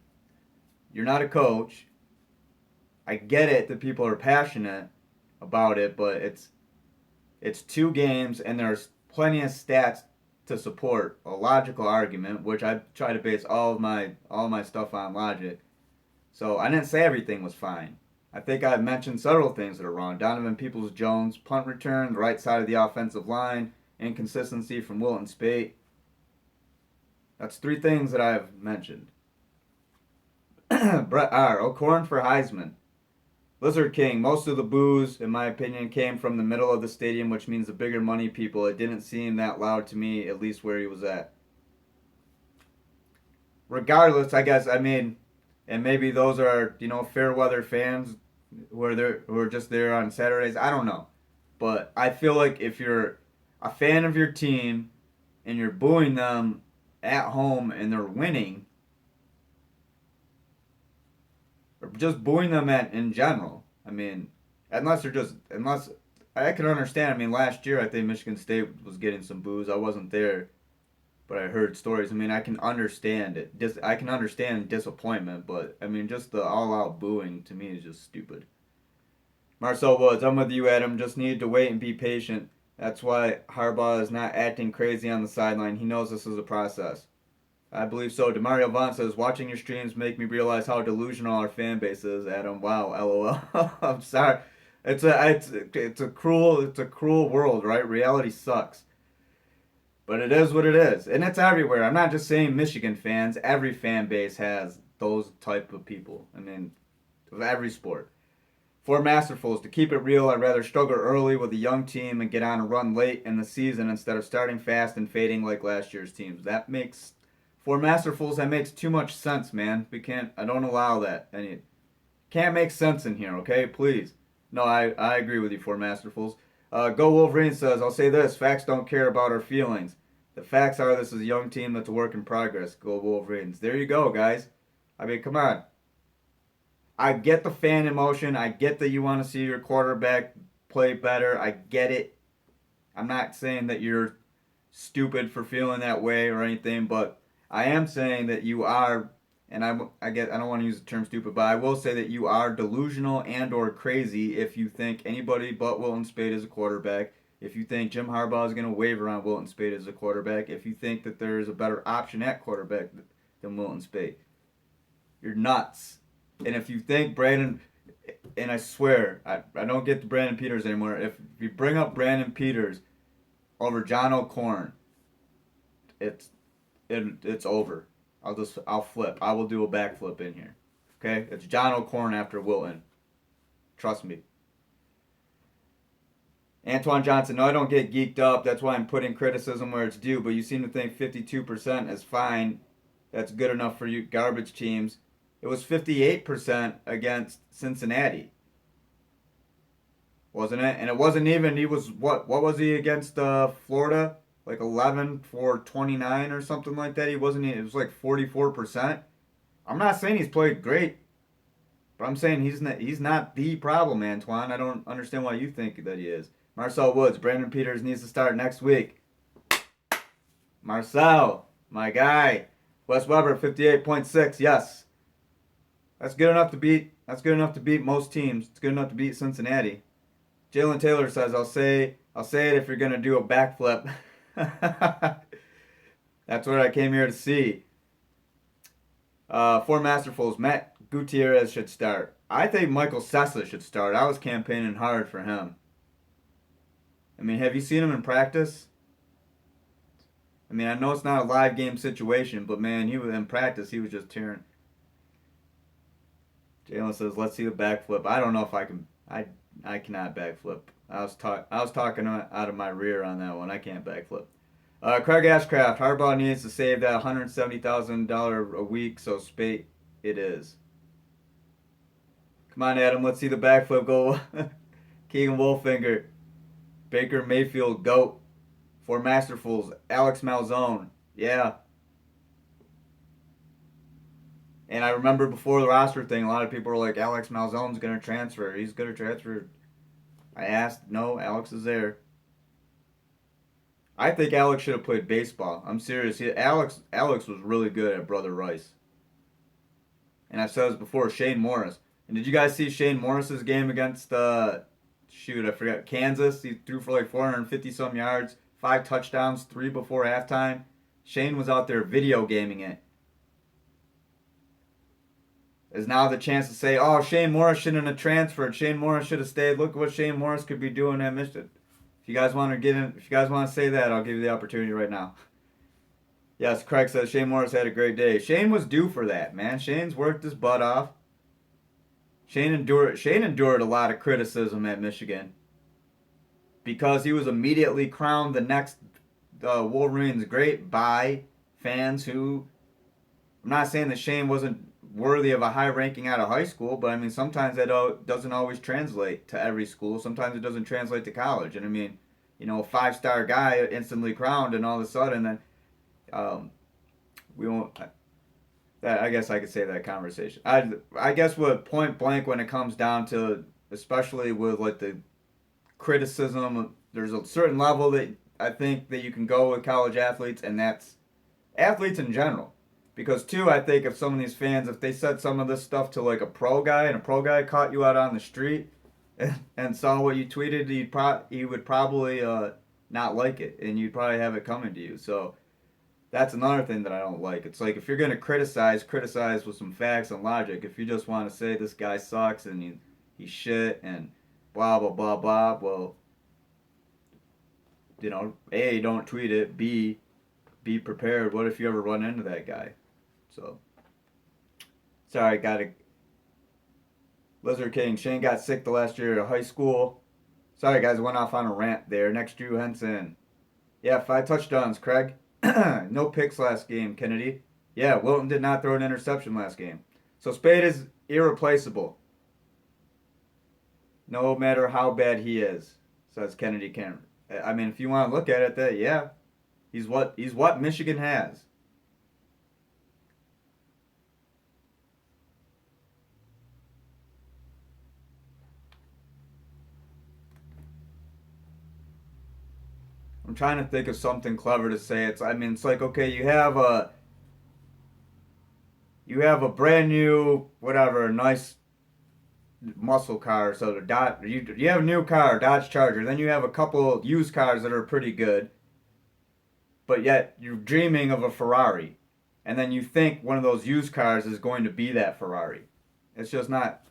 You're not a coach. I get it that people are passionate about it, but it's 2 games and there's plenty of stats to support a logical argument, which I try to base all of my stuff on logic. So I didn't say everything was fine. I think I've mentioned several things that are wrong. Donovan Peoples-Jones, punt return, the right side of the offensive line, inconsistency from Wilton Spate. That's 3 things that I've mentioned. Brett R. O'Corn for Heisman. Lizard King, most of the boos, in my opinion, came from the middle of the stadium, which means the bigger money people. It didn't seem that loud to me, at least where he was at. Regardless, I guess, I mean, and maybe those are, fair weather fans who are just there on Saturdays. I don't know. But I feel like if you're a fan of your team and you're booing them at home and they're winning, or just booing them in general, I mean, unless I can understand. I mean, last year I think Michigan State was getting some boos. I wasn't there, but I heard stories. I mean, I can understand it. I can understand disappointment, but I mean, just the all-out booing to me is just stupid. Marcel Woods, I'm with you, Adam. Just needed to wait and be patient. That's why Harbaugh is not acting crazy on the sideline. He knows this is a process. I believe so. Demario Vaughn says, watching your streams make me realize how delusional our fan base is, Adam. Wow, LOL. I'm sorry. It's a cruel world, right? Reality sucks. But it is what it is. And it's everywhere. I'm not just saying Michigan fans. Every fan base has those type of people. I mean, of every sport. For Masterfuls, to keep it real, I'd rather struggle early with a young team and get on a run late in the season instead of starting fast and fading like last year's teams. For Masterfuls, that makes too much sense, man. I don't allow that. And it can't make sense in here, okay? Please. No, I agree with you, For Masterfuls. Go Wolverine says, I'll say this, facts don't care about our feelings. The facts are this is a young team that's a work in progress. Go Wolverines. There you go, guys. I mean, come on. I get the fan emotion. I get that you want to see your quarterback play better. I get it. I'm not saying that you're stupid for feeling that way or anything, but I am saying that you are, and I don't want to use the term stupid, but I will say that you are delusional and or crazy if you think anybody but Wilton Spate is a quarterback, if you think Jim Harbaugh is going to waver on Wilton Spate as a quarterback, if you think that there is a better option at quarterback than Wilton Spate. You're nuts. And if you think Brandon, and I swear, I don't get to Brandon Peters anymore. If you bring up Brandon Peters over John O'Corn, it's over. I'll flip. I will do a backflip in here. Okay? It's John O'Corn after Wilton. Trust me. Antoine Johnson, no, I don't get geeked up. That's why I'm putting criticism where it's due. But you seem to think 52% is fine. That's good enough for you garbage teams. It was 58% against Cincinnati. Wasn't it? And it wasn't even, he was, what was he against Florida? Like 11 for 29 or something like that. It was like 44%. I'm not saying he's played great. But I'm saying he's not the problem, Antoine. I don't understand why you think that he is. Marcel Woods, Brandon Peters needs to start next week. Marcel, my guy. Wes Weber, 58.6. Yes. That's good enough to beat. That's good enough to beat most teams. It's good enough to beat Cincinnati. Jalen Taylor says, I'll say it if you're gonna do a backflip. That's what I came here to see. For Masterfuls, Matt Gutierrez should start. I think Michael Sessa should start. I was campaigning hard for him. I mean, have you seen him in practice? I mean, I know it's not a live game situation, but man, he was in practice. He was just tearing. Jalen says, "Let's see the backflip." I don't know if I can. I cannot backflip. I was talking out of my rear on that one. I can't backflip. Craig Ashcraft, Harbaugh needs to save that $170,000 a week, so spate it is. Come on, Adam. Let's see the backflip go. Keegan Wolfinger, Baker Mayfield, GOAT. For Masterfuls, Alex Malzone. Yeah. And I remember before the roster thing, a lot of people were like, Alex Malzone's going to transfer. He's going to transfer. I asked, no, Alex is there. I think Alex should have played baseball. I'm serious. Alex was really good at Brother Rice. And I've said this before, Shane Morris. And did you guys see Shane Morris's game against, I forgot, Kansas? He threw for like 450-some yards, 5 touchdowns, 3 before halftime. Shane was out there video gaming it. Is now the chance to say, oh, Shane Morris shouldn't have transferred. Shane Morris should have stayed. Look what Shane Morris could be doing at Michigan. If you guys want to say that, I'll give you the opportunity right now. Yes, Craig says Shane Morris had a great day. Shane was due for that, man. Shane's worked his butt off. Shane endured a lot of criticism at Michigan because he was immediately crowned the next Wolverines great by fans who, I'm not saying that Shane wasn't worthy of a high ranking out of high school, but I mean, sometimes that doesn't always translate to every school. Sometimes it doesn't translate to college. And I mean, a 5-star guy instantly crowned, and all of a sudden, then we won't. I guess I could say that conversation. I guess with point blank, when it comes down to, especially with like the criticism, there's a certain level that I think that you can go with college athletes, and that's athletes in general. Because, too, I think if some of these fans, if they said some of this stuff to, like, a pro guy, and a pro guy caught you out on the street and saw what you tweeted, he would probably not like it, and you'd probably have it coming to you. So that's another thing that I don't like. It's like, if you're going to criticize with some facts and logic. If you just want to say this guy sucks and he's shit and blah, blah, blah, blah, well, A, don't tweet it. B, be prepared. What if you ever run into that guy? So, sorry, got it. Lizard King, Shane got sick the last year of high school. Sorry, guys, went off on a rant there. Next, Drew Henson. Yeah, 5 touchdowns, Craig. No picks last game, Kennedy. Yeah, Wilton did not throw an interception last game. So, Spade is irreplaceable. No matter how bad he is, says Kennedy Cameron. I mean, if you want to look at it, yeah, he's what Michigan has. I'm trying to think of something clever to say. It's like, okay, you have a brand new, whatever, nice muscle car. So you have a new car, Dodge Charger. Then you have a couple used cars that are pretty good. But yet you're dreaming of a Ferrari. And then you think one of those used cars is going to be that Ferrari. It's just not,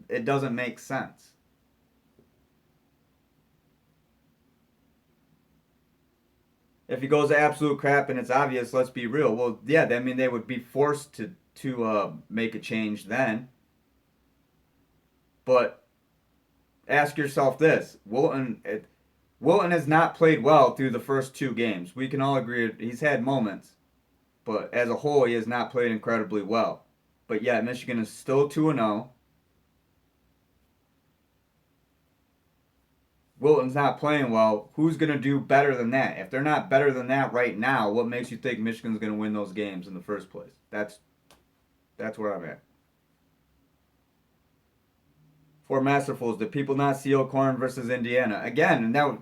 it doesn't make sense. If he goes to absolute crap and it's obvious, let's be real. Well, yeah, I mean, they would be forced to make a change then. But ask yourself this: Wilton has not played well through the first 2 games. We can all agree he's had moments, but as a whole, he has not played incredibly well. But yeah, Michigan is still 2-0. Wilton's not playing well. Who's going to do better than that? If they're not better than that right now, what makes you think Michigan's going to win those games in the first place? That's where I'm at. For Masterfuls, did people not see O'Corn versus Indiana? Again, and that was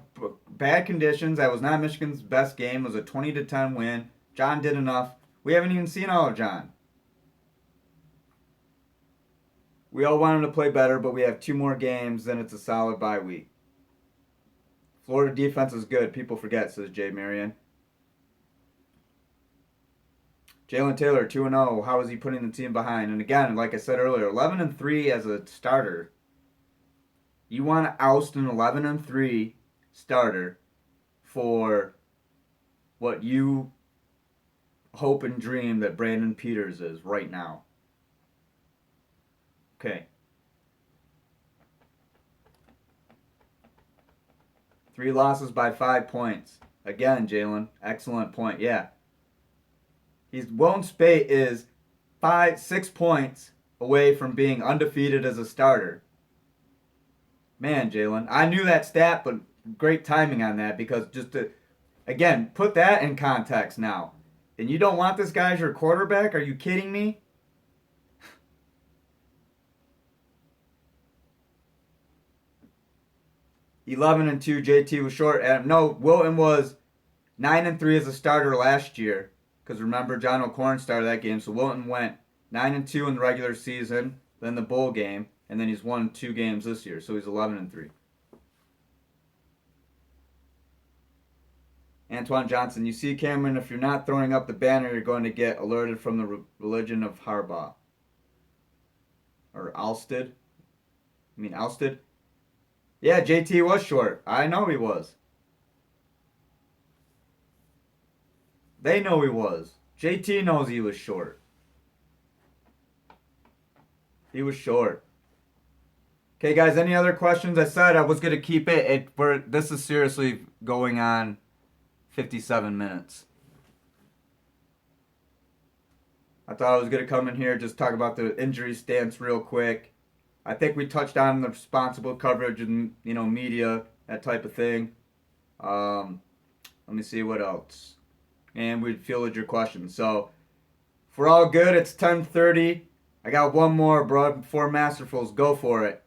bad conditions. That was not Michigan's best game. It was a 20-10 win. John did enough. We haven't even seen all of John. We all want him to play better, but we have 2 more games, then it's a solid bye week. Florida defense is good. People forget, says Jay Marion. Jalen Taylor, 2-0. How is he putting the team behind? And again, like I said earlier, 11-3 as a starter. You want to oust an 11-3 starter for what you hope and dream that Brandon Peters is right now. Okay. 3 losses by 5 points. Again, Jalen, excellent point. Yeah. Wilton Speight is 6 points away from being undefeated as a starter. Man, Jalen, I knew that stat, but great timing on that because just to, again, put that in context now. And you don't want this guy as your quarterback? Are you kidding me? (11-2). JT was short. No, Wilton was 9-3 as a starter last year. Because remember, John O'Corn started that game. So Wilton went 9-2 in the regular season, then the bowl game, and then he's won 2 games this year. So he's 11-3. Antoine Johnson, you see, Cameron, if you're not throwing up the banner, you're going to get alerted from the religion of Harbaugh. Or ousted. Ousted? Yeah, JT was short. I know he was. They know he was. JT knows he was short. He was short. Okay, guys, any other questions? I said I was going to keep it. This is seriously going on 57 minutes. I thought I was going to come in here just talk about the injury stance real quick. I think we touched on the responsible coverage and, media, that type of thing. Let me see what else. And we fielded your questions. So, if we're all good, it's 10:30. I got one more, bro, before Masterfuls. Go for it.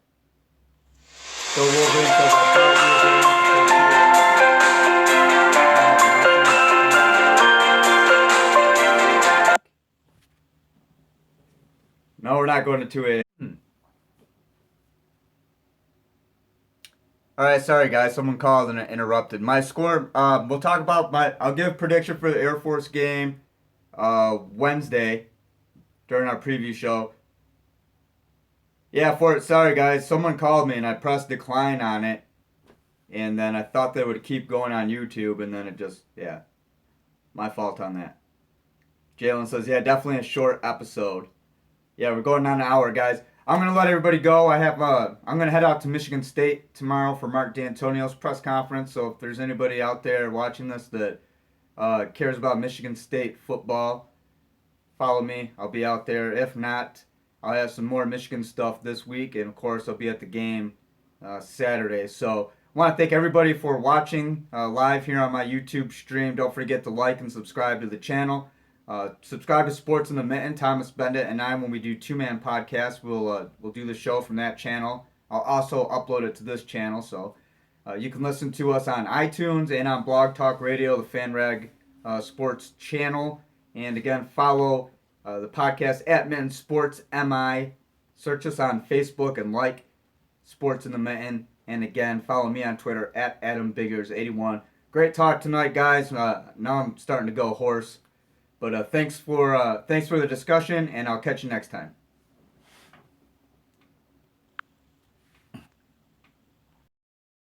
So no, we're not going to 2 a.m. All right, sorry guys, someone called and interrupted. My score, we'll talk about I'll give prediction for the Air Force game Wednesday during our preview show. Yeah, sorry guys, someone called me and I pressed decline on it. And then I thought they would keep going on YouTube and then it just, yeah, my fault on that. Jalen says, yeah, definitely a short episode. Yeah, we're going on an hour, guys. I'm going to let everybody go. I'm going to head out to Michigan State tomorrow for Mark D'Antonio's press conference. So if there's anybody out there watching this that cares about Michigan State football, follow me. I'll be out there. If not, I'll have some more Michigan stuff this week. And, of course, I'll be at the game Saturday. So I want to thank everybody for watching live here on my YouTube stream. Don't forget to like and subscribe to the channel. Subscribe to Sports in the Mitten. Thomas Bendit and I, when we do 2-man podcasts, we'll do the show from that channel. I'll also upload it to this channel, so you can listen to us on iTunes and on Blog Talk Radio, the FanRag Sports channel. And again, follow the podcast at Mitten Sports MI. Search us on Facebook and like Sports in the Mitten. And again, follow me on Twitter at AdamBiggers81. Great talk tonight, guys. Now I'm starting to go hoarse. But thanks for the discussion, and I'll catch you next time.